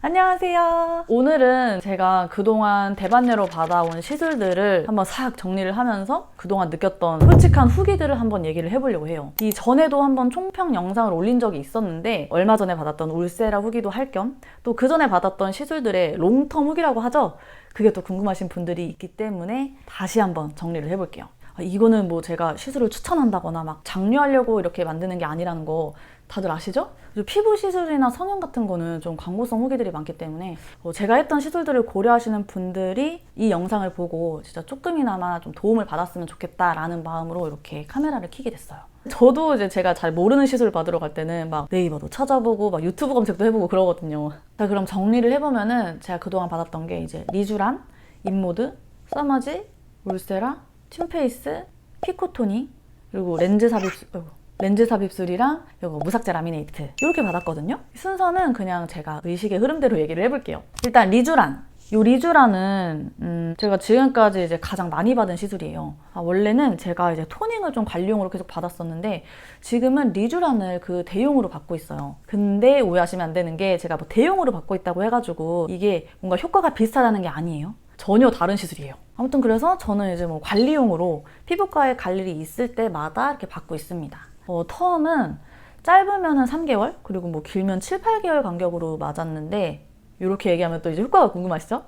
안녕하세요. 오늘은 제가 그동안 대반내로 받아온 시술들을 한번 싹 정리를 하면서 그동안 느꼈던 솔직한 후기들을 한번 얘기를 해보려고 해요. 이 전에도 한번 총평 영상을 올린 적이 있었는데 얼마 전에 받았던 울세라 후기도 할 겸 또 그 전에 받았던 시술들의 롱텀 후기라고 하죠. 그게 또 궁금하신 분들이 있기 때문에 다시 한번 정리를 해볼게요. 이거는 뭐 제가 시술을 추천한다거나 막 장려하려고 이렇게 만드는 게 아니라는 거 다들 아시죠? 피부 시술이나 성형 같은 거는 좀 광고성 후기들이 많기 때문에 제가 했던 시술들을 고려하시는 분들이 이 영상을 보고 진짜 조금이나마 좀 도움을 받았으면 좋겠다라는 마음으로 이렇게 카메라를 켜게 됐어요. 저도 이제 제가 잘 모르는 시술 받으러 갈 때는 막 네이버도 찾아보고 막 유튜브 검색도 해보고 그러거든요. 자, 그럼 정리를 해보면은 제가 그동안 받았던 게 이제 리쥬란, 인모드, 써머지, 울세라, 튠페이스, 피코토니, 그리고 렌즈 삽입술이랑 이거 무삭제 라미네이트 이렇게 받았거든요. 순서는 그냥 제가 의식의 흐름대로 얘기를 해볼게요. 일단 리쥬란. 이 리쥬란은 제가 지금까지 이제 가장 많이 받은 시술이에요. 원래는 제가 이제 토닝을 좀 관리용으로 계속 받았었는데 지금은 리쥬란을 그 대용으로 받고 있어요. 근데 오해하시면 안 되는 게 제가 뭐 대용으로 받고 있다고 해가지고 이게 뭔가 효과가 비슷하다는 게 아니에요. 전혀 다른 시술이에요. 아무튼 그래서 저는 이제 뭐 관리용으로 피부과에 갈 일이 있을 때마다 이렇게 받고 있습니다. 텀은 짧으면 3개월, 그리고 뭐 길면 7, 8개월 간격으로 맞았는데 이렇게 얘기하면 또 이제 효과가 궁금하시죠?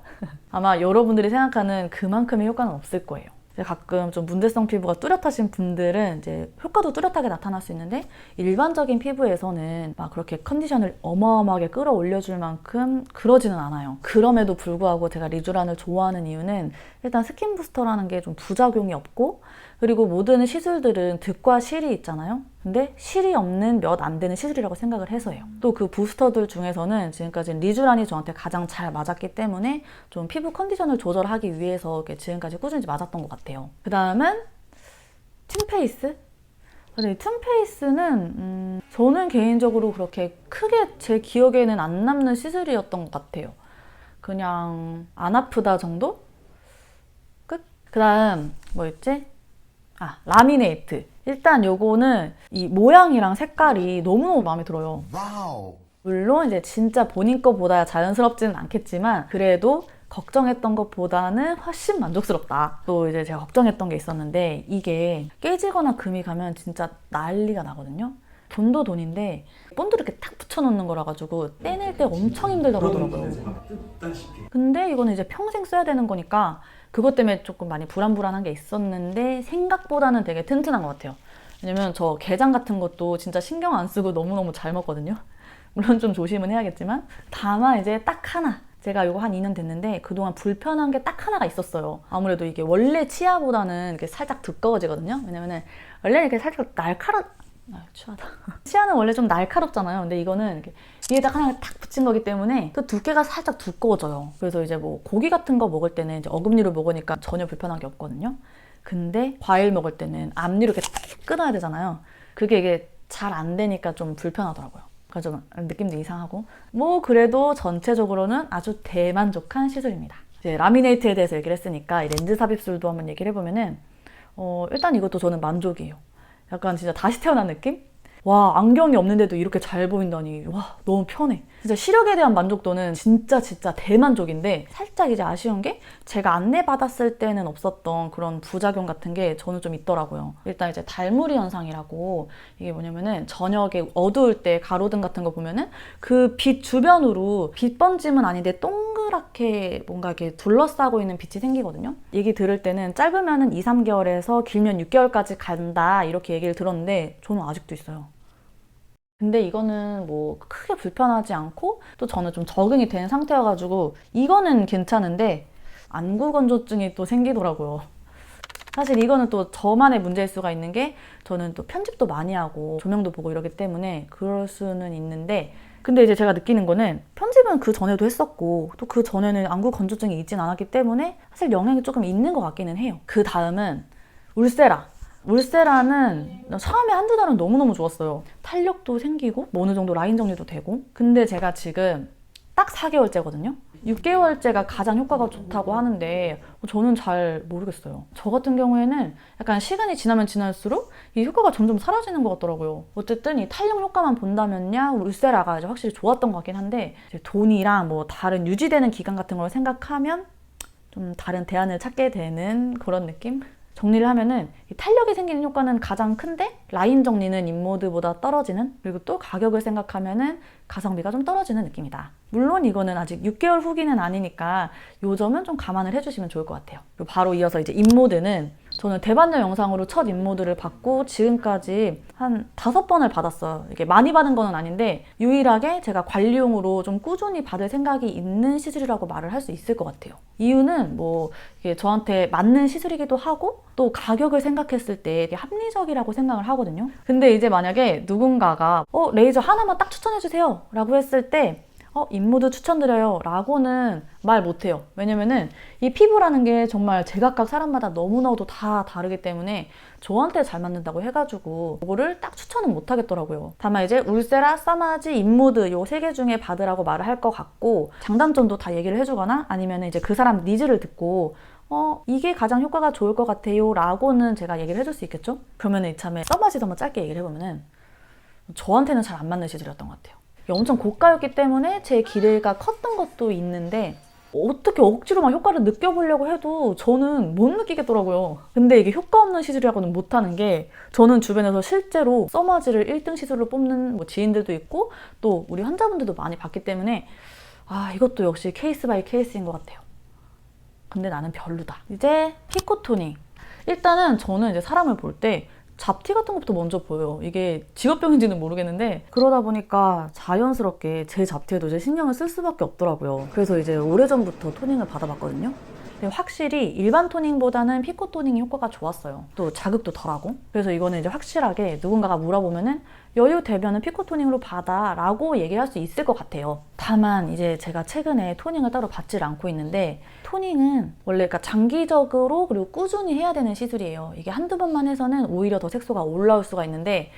아마 여러분들이 생각하는 그만큼의 효과는 없을 거예요. 가끔 좀 문제성 피부가 뚜렷하신 분들은 이제 효과도 뚜렷하게 나타날 수 있는데 일반적인 피부에서는 막 그렇게 컨디션을 어마어마하게 끌어올려줄 만큼 그러지는 않아요. 그럼에도 불구하고 제가 리쥬란을 좋아하는 이유는 일단 스킨 부스터라는 게 좀 부작용이 없고, 그리고 모든 시술들은 득과 실이 있잖아요. 근데 실이 없는 몇 안 되는 시술이라고 생각을 해서예요. 또 그 부스터들 중에서는 지금까지 리쥬란이 저한테 가장 잘 맞았기 때문에 좀 피부 컨디션을 조절하기 위해서 지금까지 꾸준히 맞았던 것 같아요. 그 다음은 튠페이스. 근데 튠페이스는 저는 개인적으로 그렇게 크게 제 기억에는 안 남는 시술이었던 것 같아요. 그냥 안 아프다 정도? 끝? 그 다음 뭐였지? 라미네이트. 일단 요거는 이 모양이랑 색깔이 너무너무 마음에 들어요. 와우. 물론 이제 진짜 본인 거보다 자연스럽지는 않겠지만 그래도 걱정했던 것보다는 훨씬 만족스럽다. 또 이제 제가 걱정했던 게 있었는데 이게 깨지거나 금이 가면 진짜 난리가 나거든요. 돈도 돈인데 본드를 이렇게 탁 붙여놓는 거라 가지고 떼낼 때 엄청 힘들다고 하더라고요. 근데 이거는 이제 평생 써야 되는 거니까 그것 때문에 조금 많이 불안불안한 게 있었는데 생각보다는 되게 튼튼한 것 같아요. 왜냐면 저 게장 같은 것도 진짜 신경 안 쓰고 너무너무 잘 먹거든요. 물론 좀 조심은 해야겠지만 다만 이제 딱 하나, 제가 이거 한 2년 됐는데 그동안 불편한 게 딱 하나가 있었어요. 아무래도 이게 원래 치아보다는 이렇게 살짝 두꺼워지거든요. 왜냐면은 원래 이렇게 살짝 추하다. 치아는 원래 좀 날카롭잖아요. 근데 이거는 이렇게 위에다 하나 탁 붙인 거기 때문에 그 두께가 살짝 두꺼워져요. 그래서 이제 뭐 고기 같은 거 먹을 때는 이제 어금니로 먹으니까 전혀 불편한 게 없거든요. 근데 과일 먹을 때는 앞니로 이렇게 탁 끊어야 되잖아요. 그게 이게 잘 안 되니까 좀 불편하더라고요. 그래서 좀 느낌도 이상하고 뭐 그래도 전체적으로는 아주 대만족한 시술입니다. 이제 라미네이트에 대해서 얘기를 했으니까 이 렌즈 삽입술도 한번 얘기를 해보면은 일단 이것도 저는 만족이에요. 약간 진짜 다시 태어난 느낌? 와, 안경이 없는데도 이렇게 잘 보인다니. 와, 너무 편해. 진짜 시력에 대한 만족도는 진짜 대만족인데 살짝 이제 아쉬운 게 제가 안내받았을 때는 없었던 그런 부작용 같은 게 저는 좀 있더라고요. 일단 이제 달무리 현상이라고, 이게 뭐냐면은 저녁에 어두울 때 가로등 같은 거 보면은 그 빛 주변으로 빛 번짐은 아닌데 동그랗게 뭔가 이렇게 둘러싸고 있는 빛이 생기거든요. 얘기 들을 때는 짧으면은 2, 3개월에서 길면 6개월까지 간다 이렇게 얘기를 들었는데 저는 아직도 있어요. 근데 이거는 뭐 크게 불편하지 않고 또 저는 좀 적응이 된 상태여가지고 이거는 괜찮은데 안구 건조증이 또 생기더라고요. 사실 이거는 또 저만의 문제일 수가 있는 게 저는 또 편집도 많이 하고 조명도 보고 이러기 때문에 그럴 수는 있는데, 근데 이제 제가 느끼는 거는 편집은 그 전에도 했었고 또 그 전에는 안구 건조증이 있진 않았기 때문에 사실 영향이 조금 있는 것 같기는 해요. 그 다음은 울세라. 울세라는 처음에 한두 달은 너무너무 좋았어요. 탄력도 생기고 어느 정도 라인 정리도 되고. 근데 제가 지금 딱 4개월째거든요. 6개월째가 가장 효과가 좋다고 하는데 저는 잘 모르겠어요. 저 같은 경우에는 약간 시간이 지나면 지날수록 이 효과가 점점 사라지는 것 같더라고요. 어쨌든 이 탄력 효과만 본다면야 울세라가 이제 확실히 좋았던 것 같긴 한데 이제 돈이랑 뭐 다른 유지되는 기간 같은 걸 생각하면 좀 다른 대안을 찾게 되는 그런 느낌? 정리를 하면은 이 탄력이 생기는 효과는 가장 큰데 라인 정리는 인모드보다 떨어지는, 그리고 또 가격을 생각하면은 가성비가 좀 떨어지는 느낌이다. 물론 이거는 아직 6개월 후기는 아니니까 요 점은 좀 감안을 해주시면 좋을 것 같아요. 그리고 바로 이어서 이제 인모드는 저는 대반려 영상으로 첫 인모드를 받고 지금까지 한 5번을 받았어요. 이게 많이 받은 건 아닌데 유일하게 제가 관리용으로 좀 꾸준히 받을 생각이 있는 시술이라고 말을 할 수 있을 것 같아요. 이유는 뭐 이게 저한테 맞는 시술이기도 하고 또 가격을 생각했을 때 되게 합리적이라고 생각을 하거든요. 근데 이제 만약에 누군가가 레이저 하나만 딱 추천해주세요 라고 했을 때 인모드 추천드려요 라고는 말 못해요. 왜냐면은 이 피부라는 게 정말 제각각 사람마다 너무나도 다 다르기 때문에 저한테 잘 맞는다고 해가지고 그거를 딱 추천은 못 하겠더라고요. 다만 이제 울세라, 사마지, 인모드 요 3개 중에 받으라고 말을 할 것 같고 장단점도 다 얘기를 해주거나 아니면 이제 그 사람 니즈를 듣고 이게 가장 효과가 좋을 것 같아요 라고는 제가 얘기를 해줄 수 있겠죠? 그러면 이참에 사마지도 한번 짧게 얘기를 해보면은 저한테는 잘 안 맞는 시술이었던 것 같아요. 엄청 고가였기 때문에 제 기대가 컸던 것도 있는데 어떻게 억지로 막 효과를 느껴보려고 해도 저는 못 느끼겠더라고요. 근데 이게 효과 없는 시술이라고는 못하는 게 저는 주변에서 실제로 써마지를 1등 시술로 뽑는 뭐 지인들도 있고 또 우리 환자분들도 많이 봤기 때문에 이것도 역시 케이스 바이 케이스인 것 같아요. 근데 나는 별로다. 이제 피코토닝. 일단은 저는 이제 사람을 볼 때 잡티 같은 것부터 먼저 보여요. 이게 직업병인지는 모르겠는데 그러다 보니까 자연스럽게 제 잡티에도 이제 신경을 쓸 수밖에 없더라고요. 그래서 이제 오래전부터 토닝을 받아봤거든요. 근데 확실히 일반 토닝보다는 피코 토닝이 효과가 좋았어요. 또 자극도 덜하고. 그래서 이거는 이제 확실하게 누군가가 물어보면은 여유 되면은 피코 토닝으로 받아 라고 얘기를 할 수 있을 것 같아요. 다만 이제 제가 최근에 토닝을 따로 받질 않고 있는데 토닝은 원래 그러니까 장기적으로 그리고 꾸준히 해야 되는 시술이에요. 이게 한두 번만 해서는 오히려 더 색소가 올라올 수가 있는데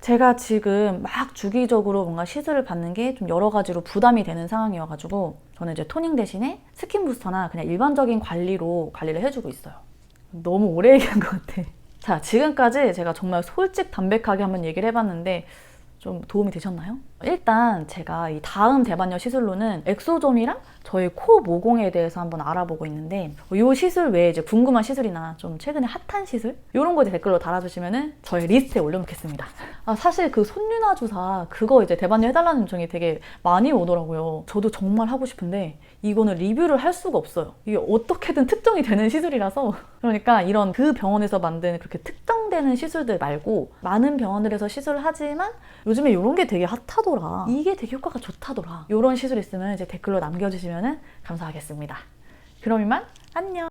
제가 지금 막 주기적으로 뭔가 시술을 받는 게 좀 여러 가지로 부담이 되는 상황이어가지고 저는 이제 토닝 대신에 스킨 부스터나 그냥 일반적인 관리로 관리를 해주고 있어요. 너무 오래 얘기한 것 같아. 자, 지금까지 제가 정말 솔직 담백하게 한번 얘기를 해봤는데 좀 도움이 되셨나요? 일단 제가 이 다음 대반려 시술로는 엑소점이랑 저희 코 모공에 대해서 한번 알아보고 있는데 이 시술 외에 이제 궁금한 시술이나 좀 최근에 핫한 시술? 이런 거 이제 댓글로 달아주시면은 저희 리스트에 올려놓겠습니다. 사실 그 손윤아 주사 그거 이제 대반려 해달라는 요청이 되게 많이 오더라고요. 저도 정말 하고 싶은데 이거는 리뷰를 할 수가 없어요. 이게 어떻게든 특정이 되는 시술이라서 그러니까 이런 그 병원에서 만든 그렇게 특정되는 시술들 말고 많은 병원들에서 시술을 하지만 요즘에 이런 게 되게 핫하더라. 이게 되게 효과가 좋다더라. 이런 시술 있으면 이제 댓글로 남겨주시면 감사하겠습니다. 그럼 이만 안녕.